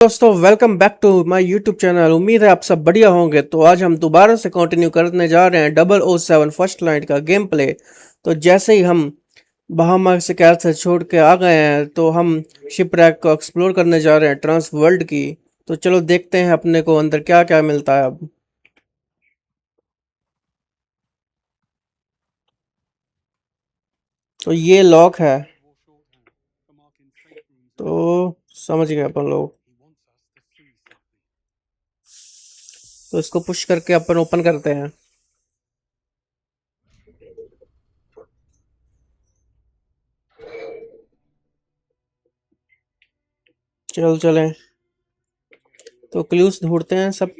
दोस्तों welcome back to my YouTube channel. उम्मीद है आप सब बढ़िया होंगे। तो आज हम दोबारा से कंटिन्यू करने जा रहे हैं 007 फर्स्ट लाइट का गेम प्ले। तो जैसे ही हम बहामा से कैसल छोड़ के आ गए हैं तो हम शिपरैक को एक्सप्लोर करने जा रहे हैं, ट्रांस वर्ल्ड की। तो चलो देखते हैं अपने को अंदर क्या क्या मिलता है अब। तो ये लॉक है, तो समझ गए अपन लोग। तो इसको पुश करके अपन ओपन करते हैं। चल चलें, तो क्लूज ढूंढते हैं सब।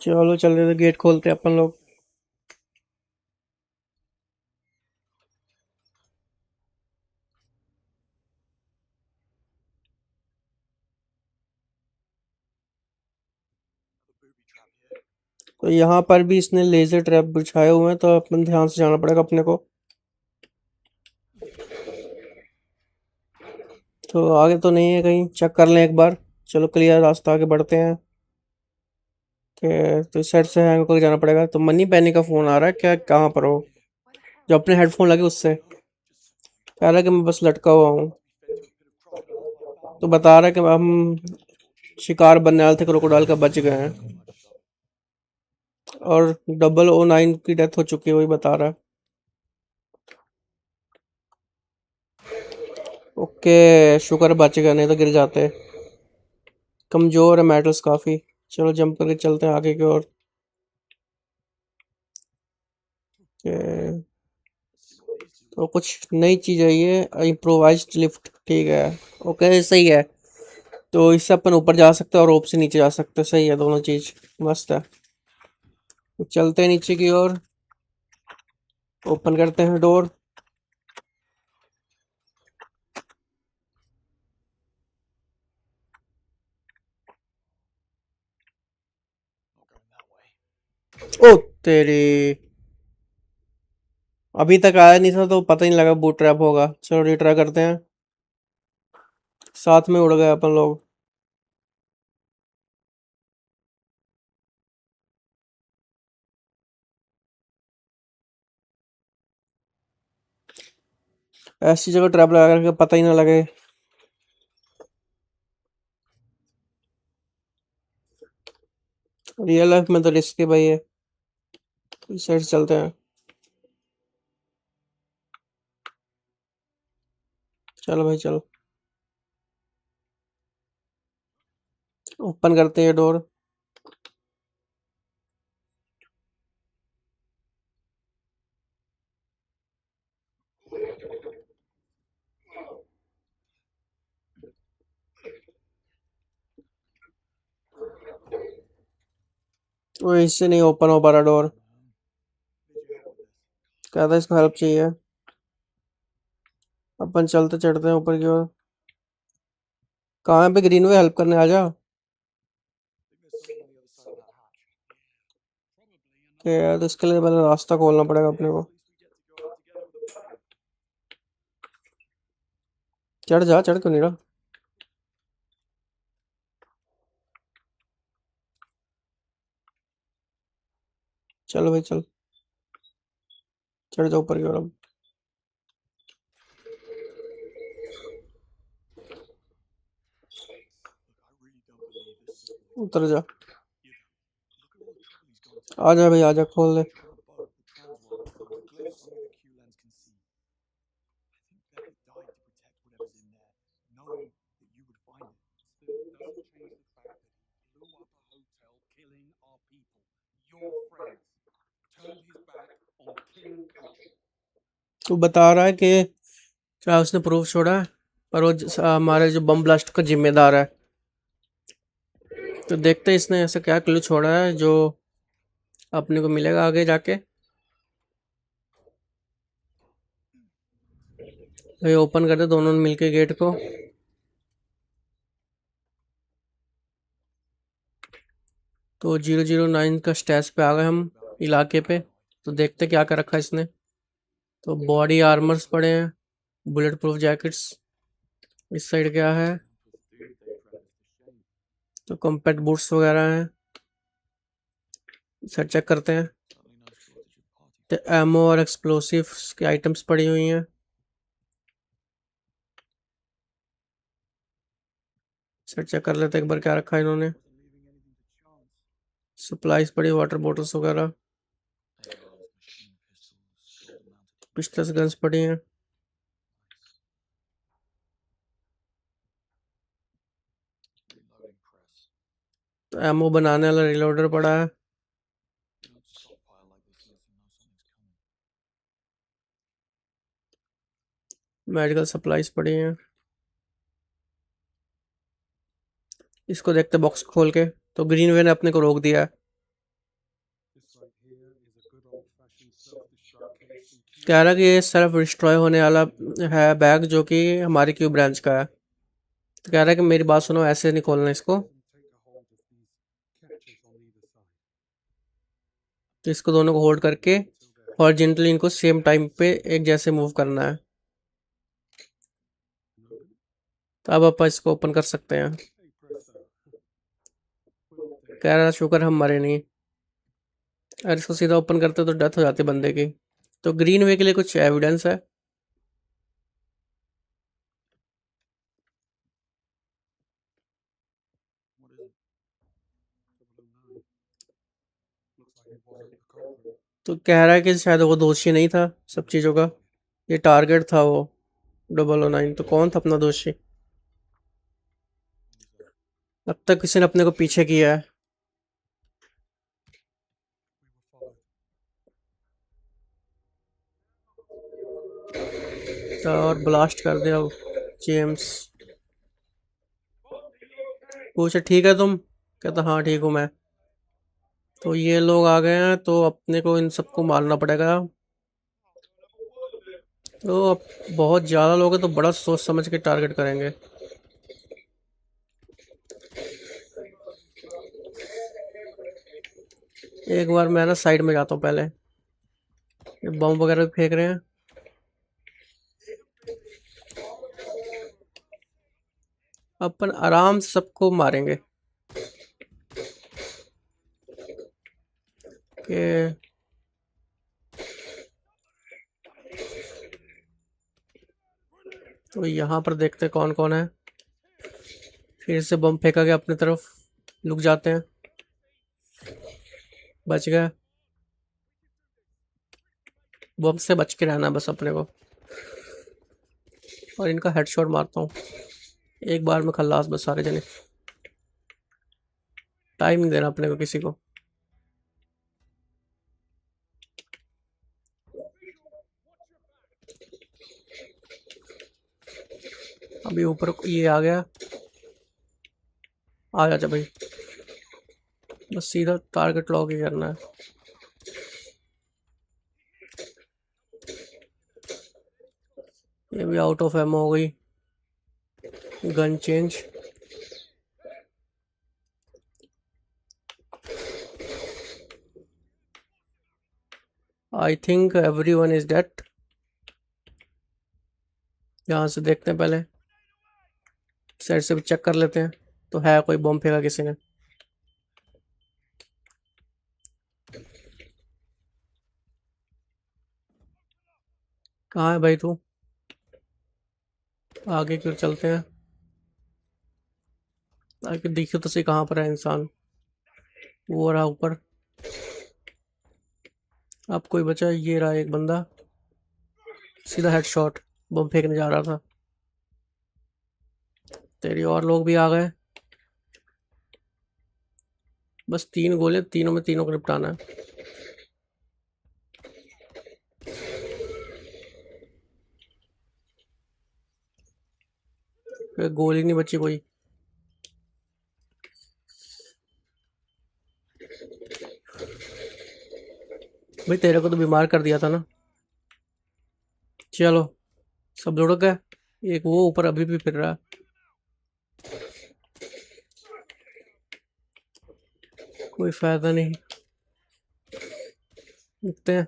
चलो चल रहे, गेट खोलते हैं अपन लोग। तो यहाँ पर भी इसने लेजर ट्रैप बिछाए हुए हैं, तो अपन ध्यान से जाना पड़ेगा अपने को। तो आगे तो नहीं है कहीं, चेक कर लें एक बार। चलो क्लियर रास्ता, आगे बढ़ते हैं। तो इस साइड से हैंग होकर जाना पड़ेगा। तो मनी पैनी का फोन आ रहा है क्या? कहाँ पर हो? जो अपने हेडफोन लगे उससे कह रहा है कि मैं बस लटका हुआ हूँ। तो बता रहा है कि हम शिकार बनने वाले थे, क्रोकोडाइल का बच गए हैं। और 009 की डेथ हो चुकी है, वही बता रहा है। ओके, शुक्र बच गए, नहीं तो गिर जाते। कमजोर है मेटल्स काफी। चलो जंप करके चलते हैं आगे की ओर। तो कुछ नई चीज है ये, इम्प्रोवाइज्ड लिफ्ट, ठीक है। ओके सही है। तो इससे अपन ऊपर जा सकते हैं और रोप से नीचे जा सकते हैं। सही है, दोनों चीज मस्त है। तो चलते हैं नीचे की ओर, ओपन करते हैं डोर। ओ तेरी, अभी तक आया नहीं था तो पता ही नहीं लगा बूट ट्रैप होगा। चलो रिट्राई करते हैं। साथ में उड़ गए अपन लोग। ऐसी जगह ट्रैप लगा करके पता ही ना लगे। रियल लाइफ में तो रिस्क है भाई ये। इस साइड से चलते हैं। चलो भाई चलो, ओपन करते हैं डोर। वो इससे नहीं ओपन हो पा रहा डोर। कहता है इसको हेल्प चाहिए। अपन चलते चढ़ते हैं ऊपर की ओर। कहाँ पे ग्रीनवे, हेल्प करने आ जा। कि यार इसके लिए पहले रास्ता खोलना पड़ेगा अपने को। चढ़ जा, चढ़ क्यों नहीं रहा? चल भाई चल, चढ़ जा ऊपर की ओर अब। उतर जा, आ जा भाई, आ जा, खोल दे। तू बता रहा है कि क्या उसने प्रूफ छोड़ा है, पर वो हमारे जो बम ब्लास्ट का जिम्मेदार है। तो देखते हैं इसने ऐसा क्या क्लू छोड़ा है जो अपने को मिलेगा आगे जाके। भाई ओपन कर दे दोनों ने मिलके गेट को। तो 009 का स्टेज पे आ गए हम इलाके पे। तो देखते क्या कर रखा है इसने। तो बॉडी आर्मर्स पड़े हैं, बुलेट प्रूफ जैकेट्स। इस साइड क्या है, तो कॉम्पैक्ट बूट्स वगैरह हैं। सर चेक करते हैं। तो एमओ और एक्सप्लोसिव्स की आइटम्स पड़ी हुई हैं। सर चेक कर लेते हैं एक बार क्या रखा है इन्होंने। सप्लाईज पड़ी, वाटर बॉटल्स वगैरह, पिस्टल्स गन्स पड़ी हैं। तो एमओ बनाने वाला रिलोडर पड़ा है। मेडिकल सप्लाईज पड़ी हैं। इसको देखते बॉक्स खोल के। तो ग्रीन वे ने अपने को रोक दिया है। कह रहा कि ये सेल्फ डिस्ट्रॉय होने वाला है बैग, जो कि हमारी क्यू ब्रांच का है। तो कह रहा है कि मेरी बात सुनो, ऐसे नहीं खोलना इसको। तो इसको दोनों को होल्ड करके हॉरिजॉन्टली इनको सेम टाइम पे एक जैसे मूव करना है। तो अब अपन इसको ओपन कर सकते हैं। कह रहा शुक्र हम मरे नहीं। अगर इसको सीधा ओपन करते तो डेथ हो जाती बंदे की। तो ग्रीन वे के लिए कुछ एविडेंस है। तो कह रहा है कि शायद वो दोषी नहीं था सब चीज़ों का, ये टारगेट था वो 009। तो कौन था अपना दोषी? अब तक किसी ने अपने को पीछे किया है। तो और ब्लास्ट कर दिया जेम्स। पूछे ठीक है तुम? कहता हाँ ठीक हूँ मैं। तो ये लोग आ गए हैं, तो अपने को इन सबको मारना पड़ेगा। तो अब बहुत ज़्यादा लोग हैं, तो बड़ा सोच समझ के टारगेट करेंगे। एक बार मैं ना साइड में जाता हूँ पहले। ये बम वगैरह भी फेंक रहे हैं। अपन आराम से सबको मारेंगे कि तो यहाँ पर देखते कौन कौन है। फिर से बम फेंका गया अपनी तरफ। लुक जाते हैं। बच गया। बम से बच के रहना बस अपने को। और इनका हेडशॉट मारता हूँ एक बार में, खल्लास बस सारे जने। टाइम नहीं देना अपने को किसी को। अभी ऊपर ये आ गया। आ जा भाई, बस सीधा टारगेट लॉक ही करना है। ये भी आउट ऑफ एमो हो गई। Gun change. I think everyone is dead. यहाँ से देखते हैं पहले, साइड से भी चेक कर लेते हैं। तो है कोई बम फेंका किसी ने? कहाँ है भाई तू? आगे क्यों चलते हैं, ताकि दिखे तो सही कहाँ पर है इंसान। वो रहा ऊपर। अब कोई बचा? ये रहा एक बंदा। सीधा हेडशॉट। बम फेंकने जा रहा था। तेरी और लोग भी आ गए। बस 3 गोले, तीनों में तीनों को निपटाना है। गोली नहीं बची कोई। भाई तेरे को तो बीमार कर दिया था ना। चलो सब लुढ़क गए। एक वो ऊपर अभी भी फिर रहा है। कोई फायदा नहीं, रुकते हैं।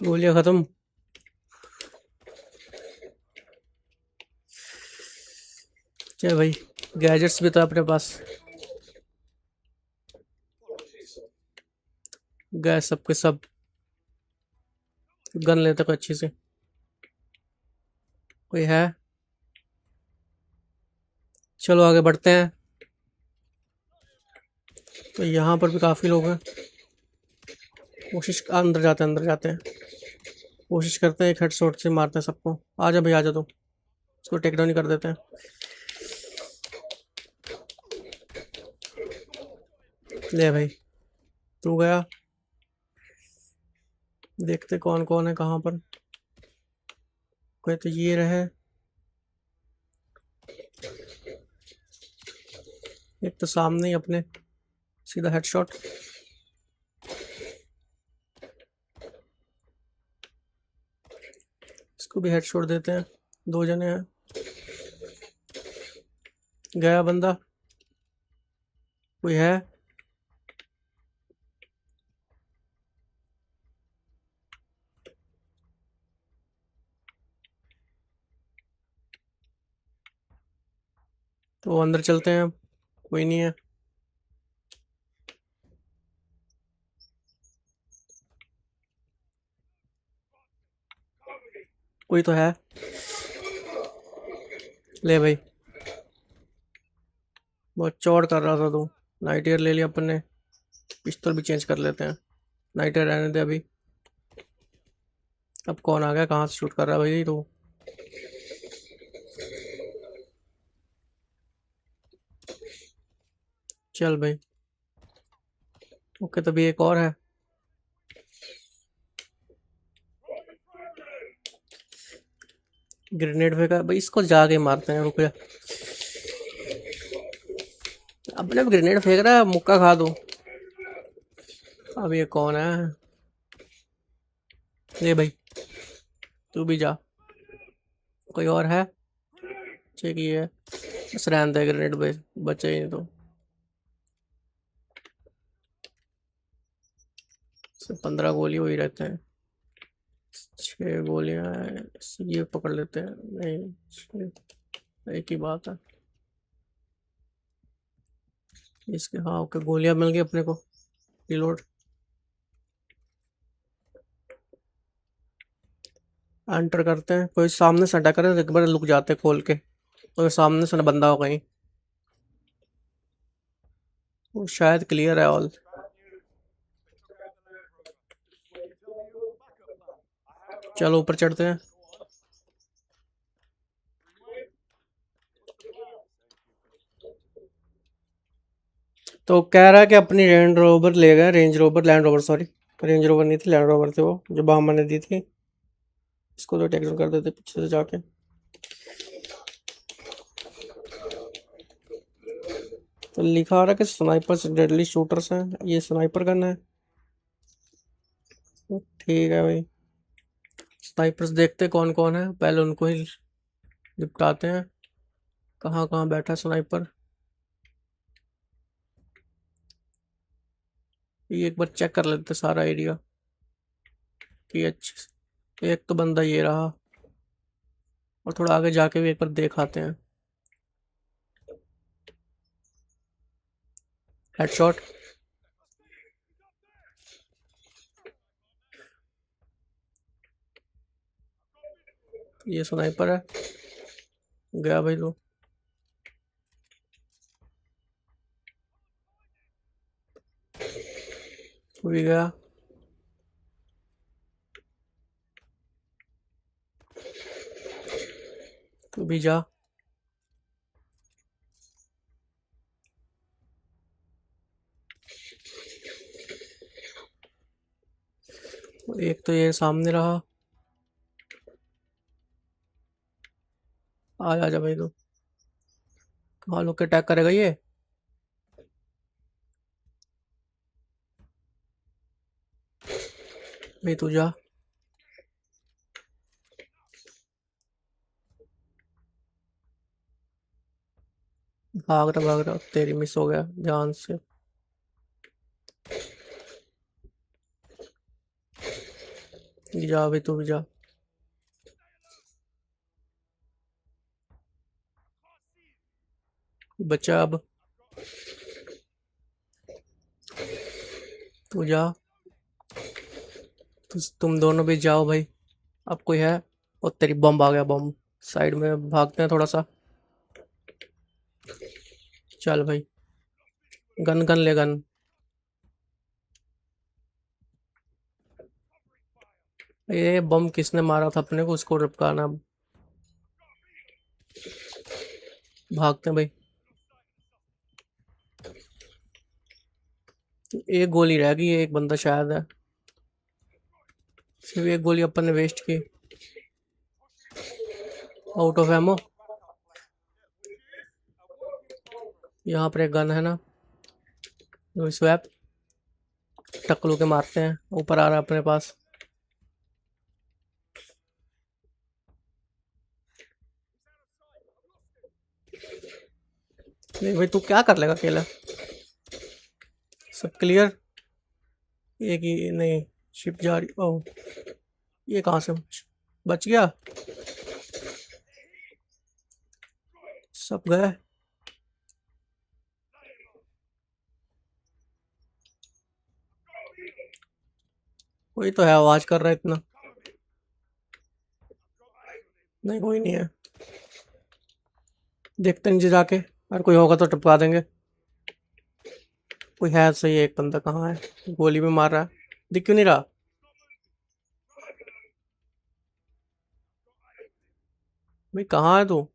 गोलियां खत्म। क्या भाई, गैजेट्स भी था अपने पास। गए सबके सब। गन लेते को अच्छी से। कोई है? चलो आगे बढ़ते हैं। तो यहाँ पर भी काफी लोग हैं। कोशिश, अंदर जाते हैं, अंदर जाते हैं। कोशिश करते हैं एक हेडशॉट से मारते हैं सबको। आजा भाई, आजा। तो इसको टेक डाउन ही कर देते हैं। ले भाई, तू गया। देखते कौन कौन है कहाँ पर। कोई तो ये रहे। एक तो सामने ही अपने, सीधा हेडशॉट। इसको भी हेडशॉट देते हैं। दो जने हैं। गया बंदा। कोई है? तो अंदर चलते हैं। कोई नहीं है। कोई तो है। ले भाई, बहुत चौड़ कर रहा था तू। नाइट एयर ले लिया अपन ने। पिस्टल भी चेंज कर लेते हैं। नाइट एयर रहने दे अभी। अब कौन आ गया? कहाँ से शूट कर रहा है भाई तू? चल भाई। ओके, तभी एक और है। ग्रेनेड फेंका भाई, इसको जाके मारते हैं। रुक जा। अपने भी ग्रेनेड फेंक रहा है, मुक्का खा दो। अब ये कौन है? ले भाई, तू भी जा। कोई और है? चेक ये है। बस रहने दे ग्रेनेड भाई, बचे ही नहीं तो। सिर्फ 15 गोली हो ही रहते हैं। 6 गोलियां हैं। ये पकड़ लेते हैं। नहीं, एक ही बात है इसके। हाँ ओके, गोलियां मिल गई अपने को। रिलोड। एंटर करते हैं। कोई सामने से अटैक करे तो एक बार लुक जाते हैं खोल के। तो सामने से ना बंदा हो कहीं। वो शायद क्लियर है ऑल। चलो ऊपर चढ़ते हैं। तो कह रहा है कि अपनी रेंज रोवर ले गए। Range rover, land rover, sorry. Range rover नहीं थी, लैंड रोवर थी वो जो बाहर ने दी थी। इसको तो टेक्सन कर देते पीछे से जाके। तो लिखा आ रहा है कि स्नाइपर से डेडली शूटर्स हैं। ये स्नाइपर गन है। तो ठीक है भाई। स्नाइपर्स देखते कौन कौन है, पहले उनको ही निपटाते हैं। कहाँ कहाँ बैठा स्नाइपर, ये एक बार चेक कर लेते सारा एरिया कि अच्छे। एक तो बंदा ये रहा। और थोड़ा आगे जाके भी एक बार देख आते हैं। हेडशॉट। ये स्नाइपर है। गया भाई तो। वो भी गया। तू भी जा। एक तो ये सामने रहा। आ जा भाई तो। कहाँ लोग के अटैक करेगा ये? भाई तू जा, भाग रहा तेरी मिस हो गया ध्यान से। जा भाई तू भी जा। बचा अब, तू जा। तुम दोनों भी जाओ भाई। अब कोई है? और तेरी बम आ गया, बम। साइड में भागते हैं थोड़ा सा। चल भाई, गन गन ले गन। ये बम किसने मारा था अपने को, उसको रपकाना अब। भागते हैं भाई। एक गोली रह गई है, एक बंदा शायद है। सिर्फ एक गोली अपन ने वेस्ट की। Out of ammo. यहाँ पर एक गन है ना, स्वैप। टकलू के मारते हैं, ऊपर आ रहा है अपने पास। नहीं भाई, तू क्या कर लेगा अकेला? सब क्लियर। एक ही नहीं, शिप जा रही। ओह, ये कहाँ से बच गया? सब गए। कोई तो है, आवाज कर रहा है इतना। नहीं, कोई नहीं है। देखते हैं नीचे जाके, अगर कोई होगा तो टपका देंगे। कोई है सही, एक बंदा कहाँ है? गोली में मार रहा है, दिख क्यों नहीं रहा? भाई कहाँ है तू?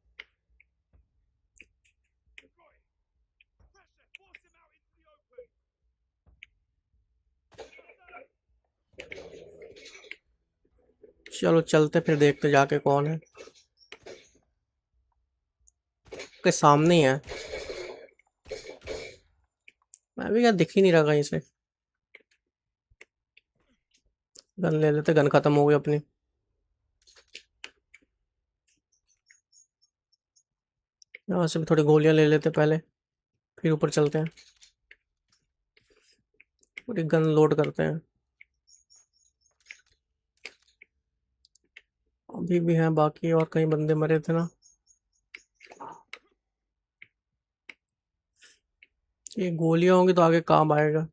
चलो चलते फिर, देखते जाके कौन है। के सामने ही है। मैं भी क्या, दिख ही नहीं रहा कहीं से। गन ले लेते, गन खत्म हो गई अपनी। यहाँ से भी थोड़ी गोलियां ले लेते पहले, फिर ऊपर चलते हैं। पूरी गन लोड करते हैं। अभी भी हैं बाकी, और कई बंदे मरे थे ना। ये गोलियां होंगी तो आगे काम आएगा।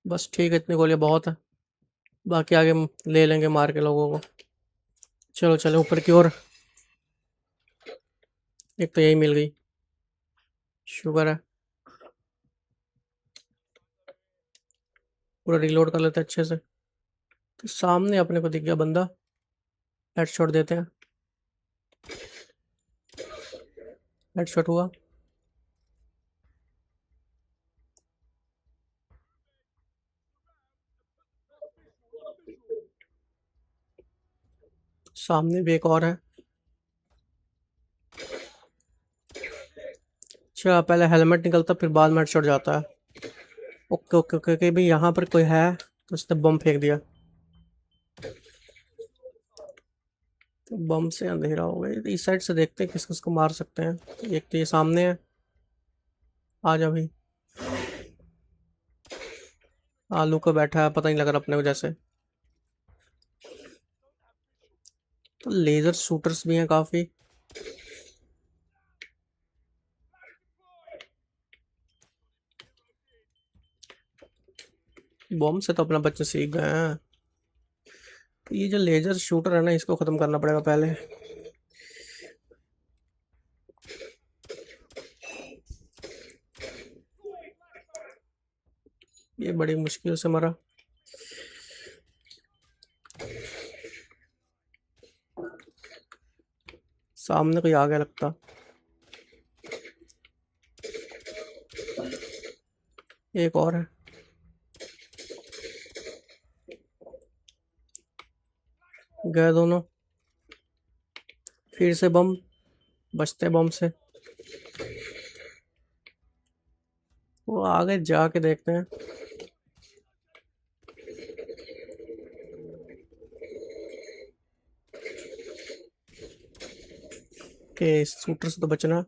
बस ठीक है, इतनी गोलियां बहुत है। बाकी आगे हम ले लेंगे मार के लोगों को। चलो चलो ऊपर की ओर। एक तो यही मिल गई, शुक्र है। पूरा रिलोड कर लेते हैं अच्छे से। तो सामने अपने को दिख गया बंदा, हेडशॉट देते हैं। हेडशॉट हुआ। सामने भी एक और है। अच्छा, पहले हेलमेट निकलता फिर बाद में हेडशॉट जाता है। ओके ओके ओके ओके, भाई यहाँ पर कोई है, तो उसने बम फेंक दिया। तो बम से अंधेरा हो गया। इस साइड से देखते हैं किस किस को मार सकते हैं। एक तो ये सामने है, आ जा भाई। आलू का बैठा है, पता नहीं लग रहा अपने को जैसे। तो लेजर शूटर्स भी हैं काफी। बम से तो अपना बच्चे सीख गए हैं। तो ये जो लेजर शूटर है ना, इसको खत्म करना पड़ेगा पहले। ये बड़ी मुश्किल से मरा। सामने कोई आ गया लगता। एक और है। गए दोनों। फिर से बम, बचते बम से। वो आगे जाके देखते हैं। कि शूटर से तो बचना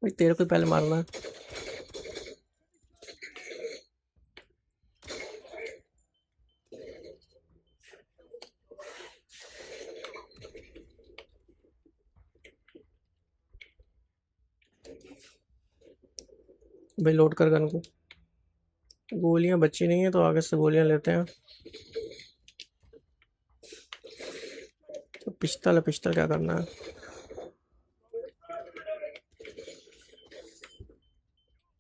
भाई, तेरे को ही पहले मारना है। भाई लोड कर गन को। गोलियां बची नहीं है तो आगे से गोलियां लेते हैं। तो पिस्टल है, पिस्टल क्या करना है।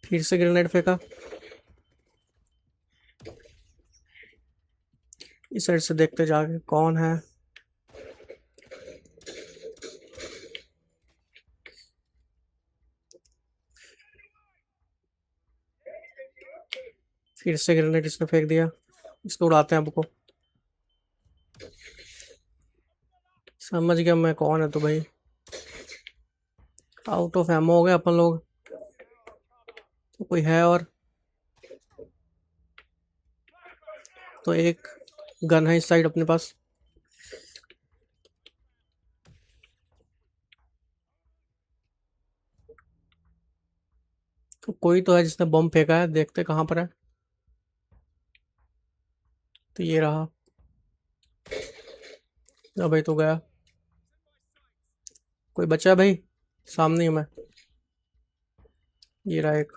फिर से ग्रेनेड फेंका। इस साइड से देखते जाके कौन है। फिर से ग्रेनेड इसने फेंक दिया। इसको उड़ाते हैं अब को। समझ गया मैं कौन है तो भाई। आउट ऑफ एमो हो गए अपन लोग। तो कोई है और। तो एक गन है इस साइड अपने पास। तो कोई तो है जिसने बम फेंका है, देखते कहाँ पर है। तो ये रहा। अब भाई तो गया। कोई बचा है भाई। सामने ही हूँ मैं। ये रहा एक।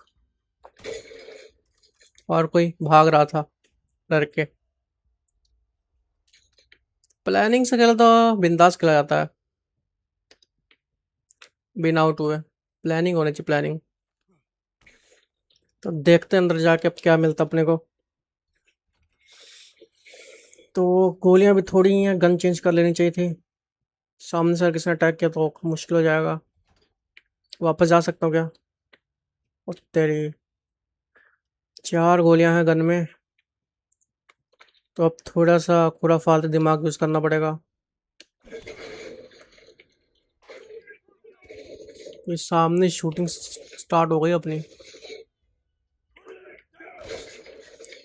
और कोई भाग रहा था डर के। प्लानिंग से खेला तो बिंदास खेला जाता है बिना आउट हुए। प्लानिंग होनी चाहिए, प्लानिंग। तो देखते हैं अंदर जाके अब क्या मिलता अपने को। तो गोलियां भी थोड़ी ही हैं, गन चेंज कर लेनी चाहिए थी। सामने से किसी ने अटैक किया तो मुश्किल हो जाएगा। वापस जा सकता हूँ क्या। और तेरी 4 गोलियां हैं गन में। तो अब थोड़ा सा खुराफात दिमाग यूज करना पड़ेगा। तो ये सामने शूटिंग स्टार्ट हो गई अपनी।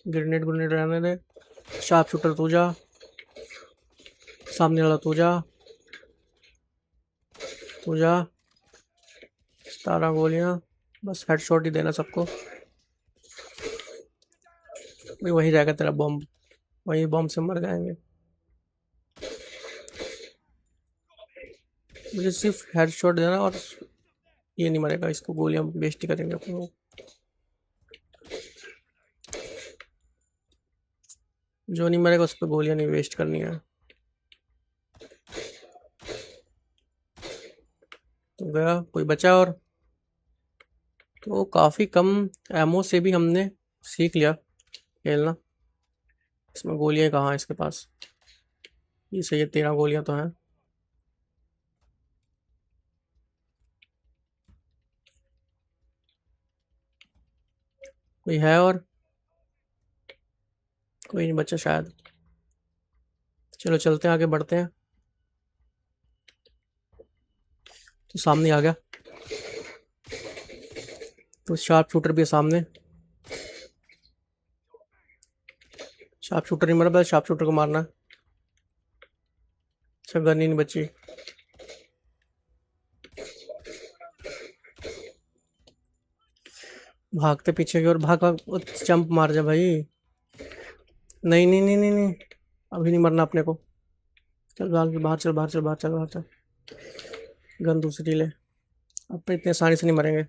ग्रेनेड ग्रेनेड रहने दे। शार्प शूटर तू जा। सामने वाला तू जा। तू जा। 17 गोलियां। बस हेडशॉट ही देना सबको। भाई वही रहेगा तेरा बॉम्ब। वही बॉम्ब से मर जाएंगे। मुझे सिर्फ हेडशॉट देना और ये नहीं मरेगा, इसको गोलियां वेस्ट ही करेंगे अपन लोग। जो नहीं मरेगा उस पर गोलियां नहीं वेस्ट करनी है। तो गया कोई बचा और। तो काफ़ी कम एमओ से भी हमने सीख लिया खेलना। इसमें गोलियां कहाँ हैं इसके पास। ये सही है, 13 गोलियां तो हैं। कोई है और। कोई नहीं बचा शायद। चलो चलते हैं, आगे बढ़ते हैं। तो सामने आ गया। तो शार्प शूटर भी है सामने। शार्प शूटर नहीं मरा, बस शार्प शूटर को मारना है। अच्छा गन ही नहीं बची। भागते पीछे की ओर, भाग भाग जंप मार जा भाई। नहीं नहीं नहीं नहीं नहीं। अभी नहीं मरना अपने को। चल बाहर बाहर चल, बाहर चल, बाहर चल, बाहर चल। गन दूसरी ले। अब इतने आसानी से नहीं मरेंगे।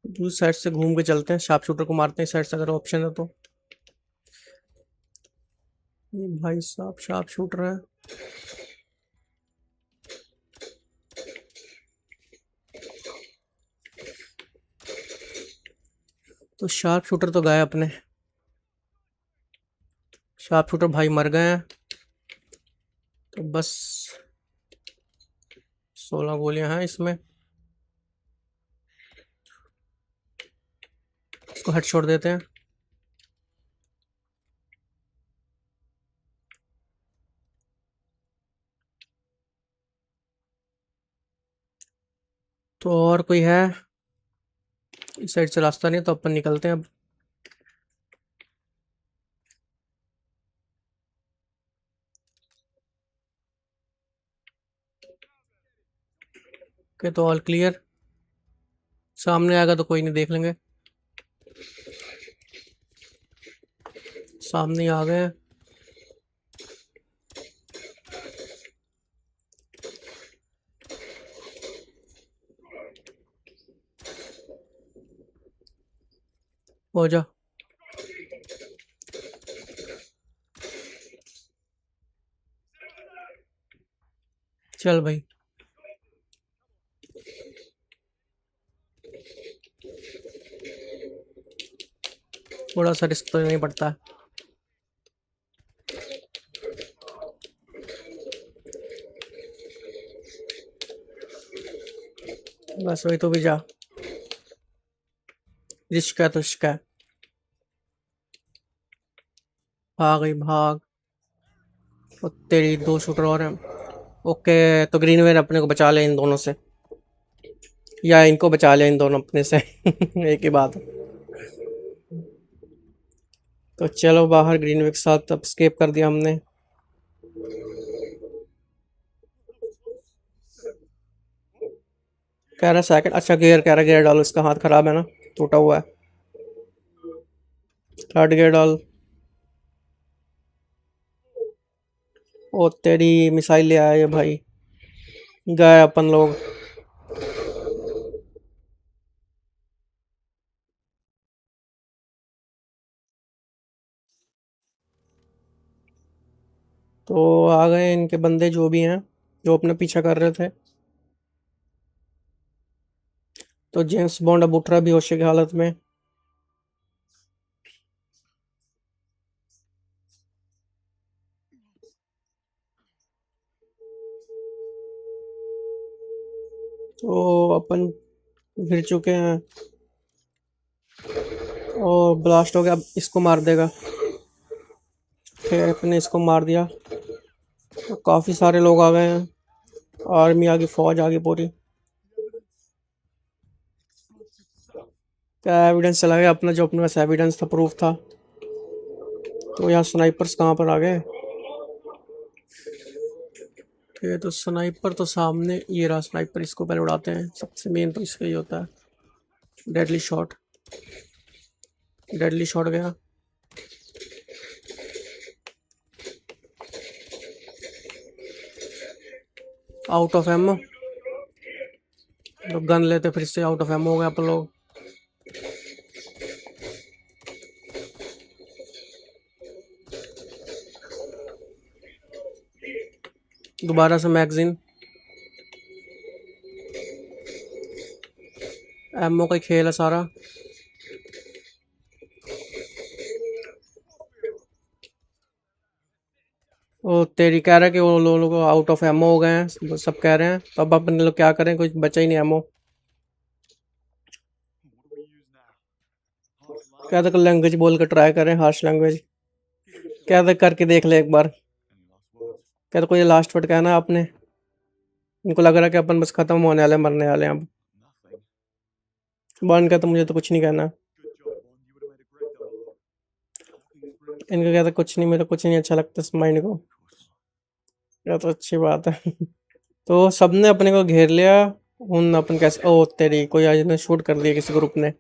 दूसरी साइड से घूम के चलते हैं, शार्प शूटर को मारते हैं इस साइड से अगर ऑप्शन है तो। ये भाई साहब शार्प शूटर है। तो शार्प शूटर तो गए अपने। शार्प शूटर भाई मर गए हैं। तो बस 16 गोलियां हैं इसमें। इसको हेड छोड़ देते हैं। तो और कोई है? इस साइड से रास्ता नहीं, तो अपन निकलते हैं अब। ओके, तो ऑल क्लियर। सामने आएगा तो कोई नहीं, देख लेंगे। सामने ही आ गए हैं। हो जा। चल भाई। थोड़ा सा रिस्क तो नहीं पड़ता है। बस वही तो, भी जा। रिस्क है तो रिस्क है। भाग गई, भाग। और तेरी दो शूटर और हैं। ओके, तो ग्रीनवेयर अपने को बचा ले इन दोनों से, या इनको बचा ले इन दोनों अपने से। एक ही बात है। तो चलो बाहर, ग्रीनवेयर के साथ अब स्केप कर दिया हमने। कह रहा सेकंड, अच्छा गियर कह रहा, गियर डालो, इसका हाथ खराब है ना, टूटा हुआ है। थर्ड गियर डाल। ओ तेरी, मिसाइल ले आया ये भाई। गए अपन लोग। तो आ गए इनके बंदे जो भी हैं, जो अपने पीछा कर रहे थे। तो जेम्स बॉन्ड अब उठ रहा बेहोशी की हालत में। तो अपन गिर चुके हैं। और ब्लास्ट हो गया, अब इसको मार देगा। फिर अपने इसको मार दिया। तो काफ़ी सारे लोग आ गए हैं। आर्मी आ गई, फौज आ गई पूरी। क्या एविडेंस चला गया अपना, जो अपने पास एविडेंस था, प्रूफ था। तो यहाँ स्नाइपर्स कहाँ पर आ गए? ठीक है, तो स्नाइपर तो सामने ये रहा। स्नाइपर, इसको पहले उड़ाते हैं, सबसे मेन तो इसका ही होता है। Deadly shot. डेडली शॉट गया। Out of ammo. तो गन लेते फिर से आउट ऑफ एमो हो गए अपन लोग। दोबारा से मैगजीन। एमओ का ही खेल है सारा। वो तेरी कह रहा है कि वो लोग आउट ऑफ एमओ हो गए हैं, वो सब कह रहे हैं। तो अब अपन लोग क्या करें, कुछ बचा ही नहीं एमओ। क्या तक लैंग्वेज बोल कर ट्राई करें, हार्श लैंग्वेज। क्या तक करके देख ले एक बार। क्या तो कोई लास्ट वर्ड कहना है आपने? इनको लग रहा है कि अपन बस खत्म होने वाले, मरने वाले हैं अब। बॉन्ड का तो मुझे तो कुछ नहीं कहना। इनका कहता कुछ नहीं, मेरा कुछ नहीं अच्छा लगता इस माइंड को। यह तो अच्छी बात है। तो सबने अपने को घेर लिया। उन अपन कैसे, ओ तेरी, कोई आज ने शूट कर दिया किसी ग्रुप ने।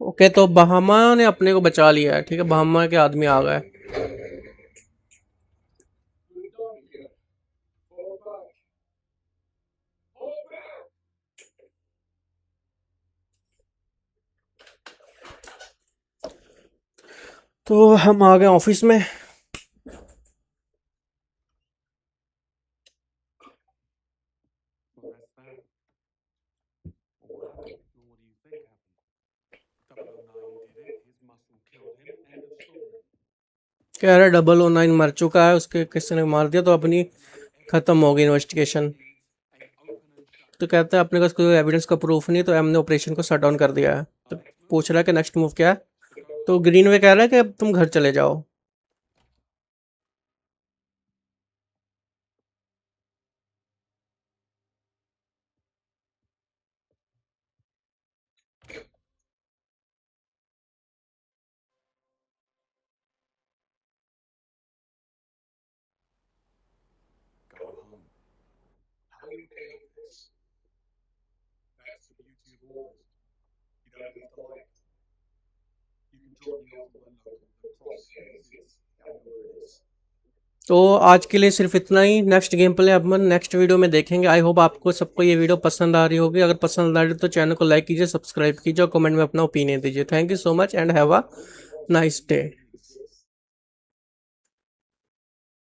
ओके, तो बहामा ने अपने को बचा लिया है, ठीक है, बहामा के आदमी आ गए। तो हम आ गए ऑफिस में। कह रहा 009 मर चुका है, उसके किसी ने मार दिया, तो अपनी खत्म हो गई इन्वेस्टिगेशन। तो कहता है अपने पास कोई एविडेंस का प्रूफ नहीं, तो हमने ऑपरेशन को शट डाउन कर दिया है। तो पूछ रहा है कि नेक्स्ट मूव क्या है। तो ग्रीनवे कह रहा है कि अब तुम घर चले जाओ। तो आज के लिए सिर्फ इतना ही। नेक्स्ट गेम प्ले अपन नेक्स्ट वीडियो में देखेंगे। आई होप आपको सबको ये वीडियो पसंद आ रही होगी। अगर पसंद आ रही तो चैनल को लाइक कीजिए, सब्सक्राइब कीजिए और कमेंट में अपना ओपिनियन दीजिए। Thank you so much and have a nice day.